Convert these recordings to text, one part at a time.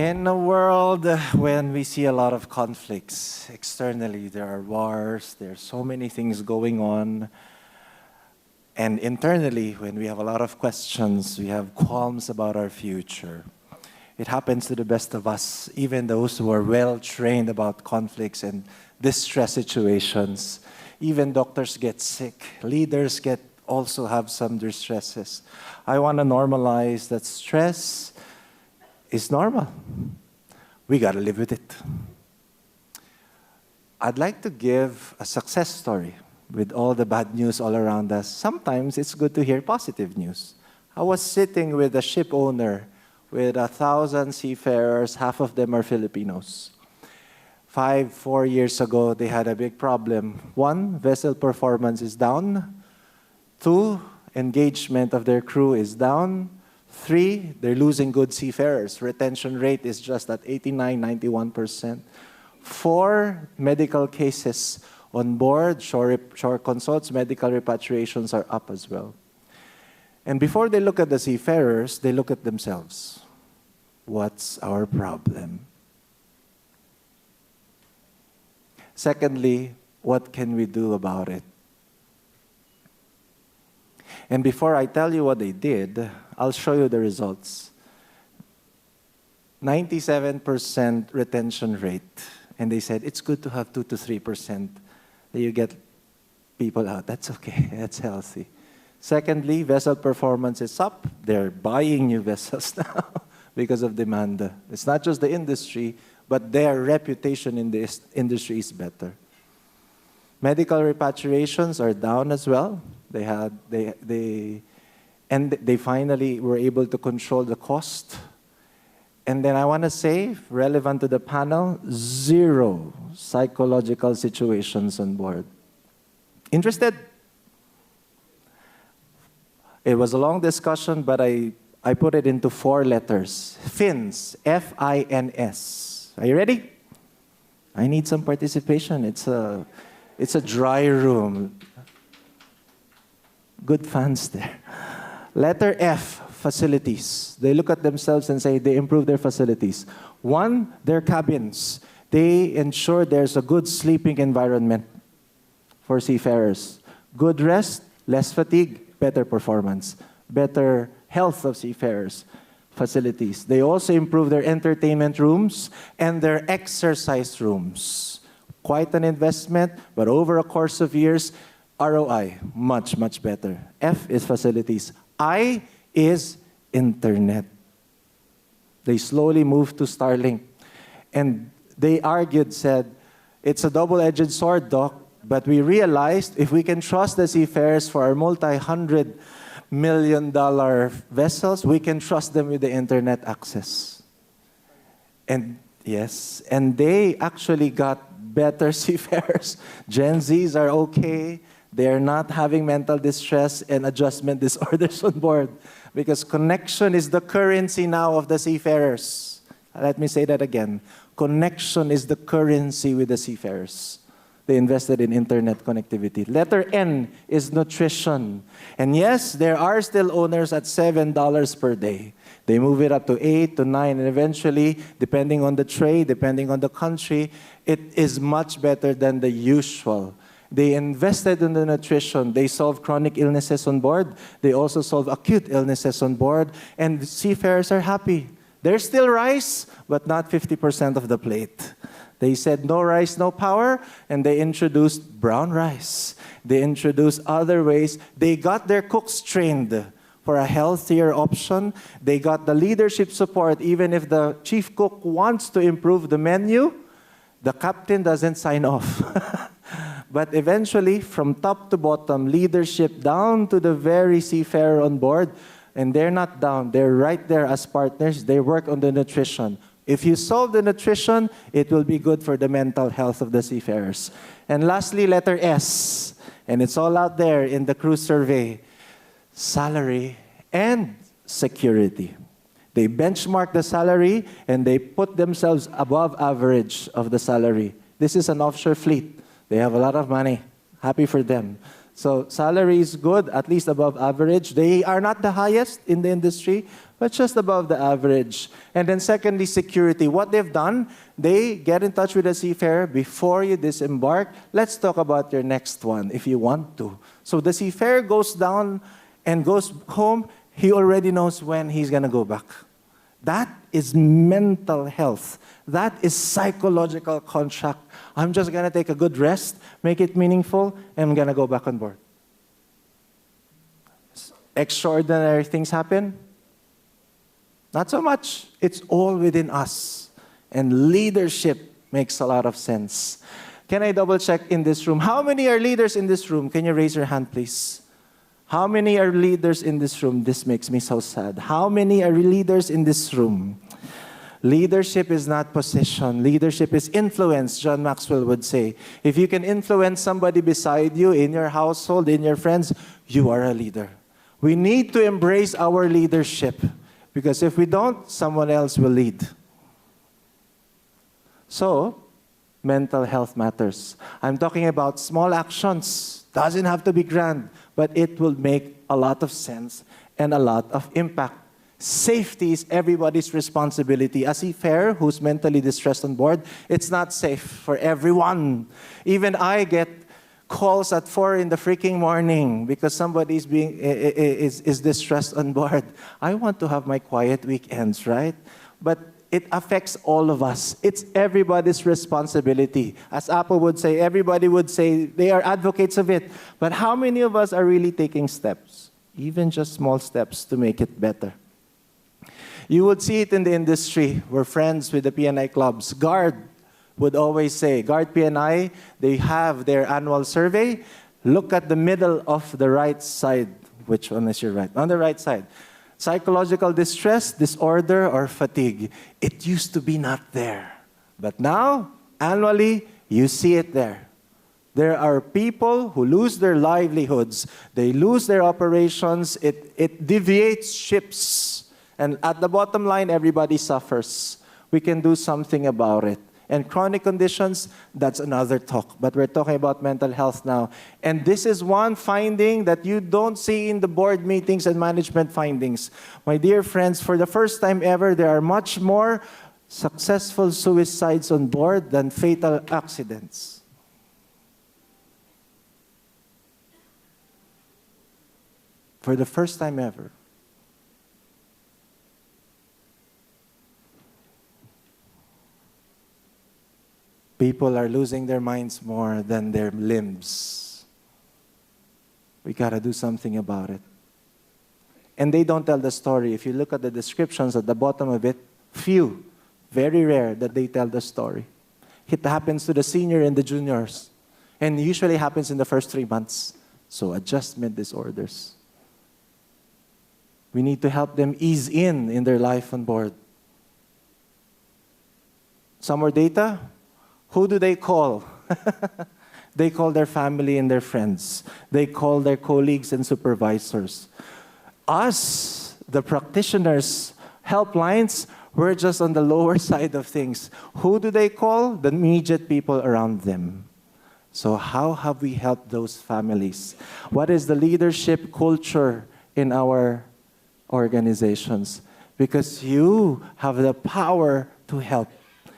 In a world when we see a lot of conflicts externally, there are wars, there are so many things going on. And internally, when we have a lot of questions, we have qualms about our future. It happens to the best of us, even those who are well-trained about conflicts and distress situations. Even doctors get sick. Leaders also have some distresses. I want to normalize that stress is normal. We got to live with it. I'd like to give a success story. With all the bad news all around us, sometimes it's good to hear positive news. I was sitting with a ship owner with 1,000 seafarers, half of them are Filipinos. 4 years ago, they had a big problem. 1, vessel performance is down. 2, engagement of their crew is down. 3, they're losing good seafarers. Retention rate is just at 89, 91%. 4, medical cases on board, shore consults, medical repatriations are up as well. And before they look at the seafarers, they look at themselves. What's our problem? Secondly, what can we do about it? And before I tell you what they did, I'll show you the results. 97% retention rate. And they said, it's good to have 2 to 3%. You get people out. That's okay. That's healthy. Secondly, vessel performance is up. They're buying new vessels now because of demand. It's not just the industry, but their reputation in the industry is better. Medical repatriations are down as well. They finally were able to control the cost. And then I want to say, relevant to the panel, 0 psychological situations on board. Interested? It was a long discussion, but I put it into 4 letters. FINS, F-I-N-S. Are you ready? I need some participation. It's a dry room. Good fans there. Letter F. Facilities. They look at themselves and say they improve their facilities. 1, their cabins. They ensure there's a good sleeping environment for seafarers. Good rest, less fatigue, better performance, better health of seafarers. Facilities. They also improve their entertainment rooms and their exercise rooms. Quite an investment, but over a course of years, ROI, much, much better. F is facilities. I is internet. They slowly moved to Starlink. And they argued, said, it's a double-edged sword, Doc, but we realized if we can trust the seafarers for our multi-$100 million vessels, we can trust them with the internet access. And yes, and they actually got better seafarers. Gen Zs are okay. They're not having mental distress and adjustment disorders on board. Because connection is the currency now of the seafarers. Let me say that again. Connection is the currency with the seafarers. They invested in internet connectivity. Letter N is nutrition. And yes, there are still owners at $7 per day. They move it up to 8 to 9, and eventually, depending on the trade, depending on the country, it is much better than the usual. They invested in the nutrition. They solve chronic illnesses on board. They also solve acute illnesses on board. And seafarers are happy. There's still rice, but not 50% of the plate. They said no rice, no power, and they introduced brown rice. They introduced other ways. They got their cooks trained for a healthier option. They got the leadership support. Even if the chief cook wants to improve the menu, the captain doesn't sign off. But eventually, from top to bottom, leadership down to the very seafarer on board, and they're not down, they're right there as partners, they work on the nutrition. If you solve the nutrition, it will be good for the mental health of the seafarers. And lastly, letter S, and it's all out there in the cruise survey, salary and security. They benchmark the salary, and they put themselves above average of the salary. This is an offshore fleet. They have a lot of money. Happy for them. So salary is good, at least above average. They are not the highest in the industry, but just above the average. And then secondly, security. What they've done, they get in touch with the seafarer before you disembark. Let's talk about your next one if you want to. So the seafarer goes down and goes home. He already knows when he's going to go back. That is mental health. That is psychological contract. I'm just going to take a good rest, make it meaningful, and I'm going to go back on board. Extraordinary things happen? Not so much. It's all within us. And leadership makes a lot of sense. Can I double check in this room? How many are leaders in this room? Can you raise your hand, please? How many are leaders in this room? This makes me so sad. How many are leaders in this room? Leadership is not position. Leadership is influence, John Maxwell would say. If you can influence somebody beside you, in your household, in your friends, you are a leader. We need to embrace our leadership, because if we don't, someone else will lead. So, mental health matters. I'm talking about small actions. Doesn't have to be grand, but it will make a lot of sense and a lot of impact. Safety is everybody's responsibility. A seafarer who's mentally distressed on board, it's not safe for everyone. Even I get calls at 4 in the freaking morning because somebody is distressed on board. I want to have my quiet weekends, right? But it affects all of us. It's everybody's responsibility. As Apo would say, everybody would say they are advocates of it. But how many of us are really taking steps, even just small steps, to make it better? You would see it in the industry. We're friends with the PNI clubs. Guard would always say, Guard PNI, they have their annual survey. Look at the middle of the right side. Which one is your right? On the right side. Psychological distress, disorder, or fatigue. It used to be not there. But now, annually, you see it there. There are people who lose their livelihoods. They lose their operations. It deviates ships. And at the bottom line, everybody suffers. We can do something about it. And chronic conditions, that's another talk. But we're talking about mental health now. And this is one finding that you don't see in the board meetings and management findings. My dear friends, for the first time ever, there are much more successful suicides on board than fatal accidents. For the first time ever. People are losing their minds more than their limbs. We got to do something about it. And they don't tell the story. If you look at the descriptions at the bottom of it, few, very rare that they tell the story. It happens to the senior and the juniors. And usually happens in the first 3 months. So adjustment disorders. We need to help them ease in their life on board. Some more data? Who do they call? They call their family and their friends. They call their colleagues and supervisors. Us, the practitioners, helplines, we're just on the lower side of things. Who do they call? The immediate people around them. So how have we helped those families? What is the leadership culture in our organizations? Because you have the power to help.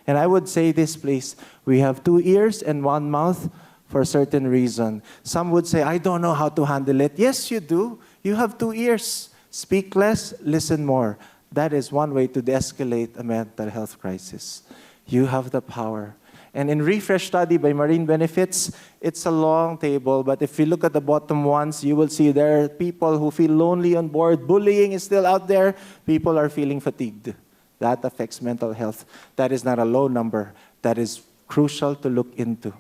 And I would say this, please. We have 2 ears and 1 mouth for a certain reason. Some would say, I don't know how to handle it. Yes, you do. You have 2 ears. Speak less, listen more. That is one way to de-escalate a mental health crisis. You have the power. And in Refresh study by Marine Benefits, it's a long table, but if you look at the bottom ones, you will see there are people who feel lonely on board. Bullying is still out there. People are feeling fatigued. That affects mental health. That is not a low number. That is crucial to look into.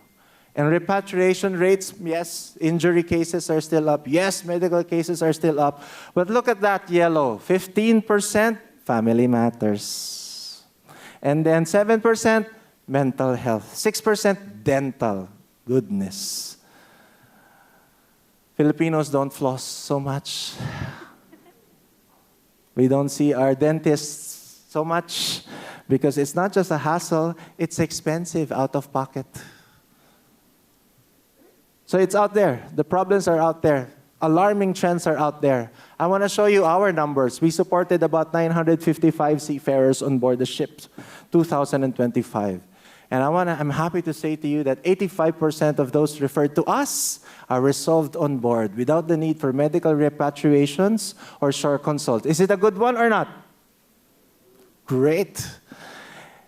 And repatriation rates, yes, injury cases are still up. Yes, medical cases are still up. But look at that yellow. 15% family matters. And then 7% mental health. 6% dental. Goodness. Filipinos don't floss so much. We don't see our dentists so much because it's not just a hassle, it's expensive out of pocket. So it's out there. The problems are out there. Alarming trends are out there. I want to show you our numbers. We supported about 955 seafarers on board the ship, 2025. And I'm happy to say to you that 85% of those referred to us are resolved on board without the need for medical repatriations or shore consult. Is it a good one or not? Great.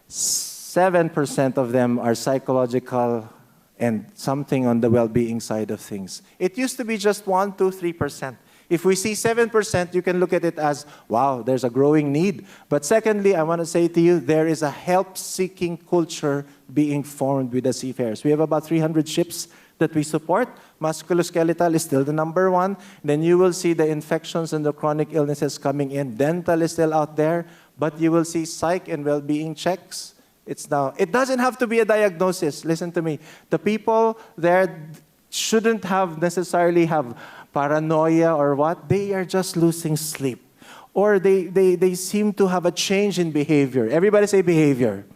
7% of them are psychological and something on the well-being side of things. It used to be just 1, 2, 3%. If we see 7%, you can look at it as, wow, there's a growing need. But secondly, I want to say to you, there is a help-seeking culture being formed with the seafarers. We have about 300 ships that we support. Musculoskeletal is still the number one. Then you will see the infections and the chronic illnesses coming in. Dental is still out there. But you will see psych and well-being checks. It doesn't have to be a diagnosis. Listen to me. The people there shouldn't necessarily have paranoia or what. They are just losing sleep. Or they seem to have a change in behavior. Everybody say behavior.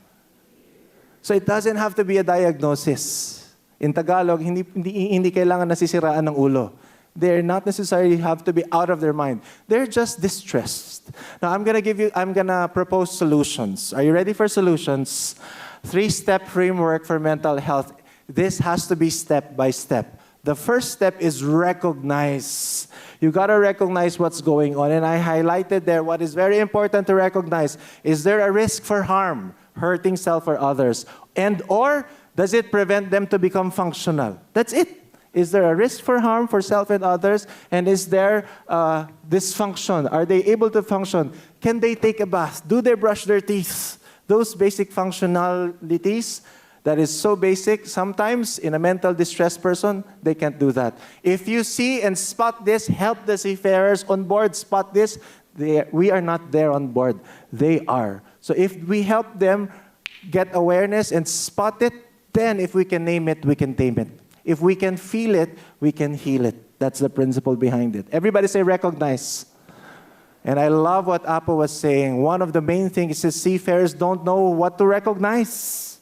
So it doesn't have to be a diagnosis. In Tagalog, hindi kailangan nasisiraan ng ulo. They're not necessarily have to be out of their mind. They're just distressed. Now, I'm gonna propose solutions. Are you ready for solutions? 3-step framework for mental health. This has to be step by step. The first step is recognize. You gotta recognize what's going on. And I highlighted there what is very important to recognize. Is there a risk for harm, hurting self or others? Or does it prevent them to become functional? That's it. Is there a risk for harm for self and others? And is there dysfunction? Are they able to function? Can they take a bath? Do they brush their teeth? Those basic functionalities that is so basic. Sometimes in a mental distressed person, they can't do that. If you see and spot this, help the seafarers on board spot this. We are not there on board. They are. So if we help them get awareness and spot it, then if we can name it, we can tame it. If we can feel it, we can heal it. That's the principle behind it. Everybody say recognize. And I love what Apo was saying. One of the main things is seafarers don't know what to recognize.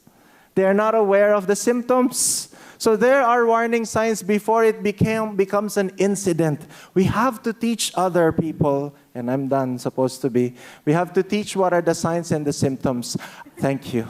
They are not aware of the symptoms. So there are warning signs before it becomes an incident. We have to teach other people, and I'm done, supposed to be. We have to teach what are the signs and the symptoms. Thank you.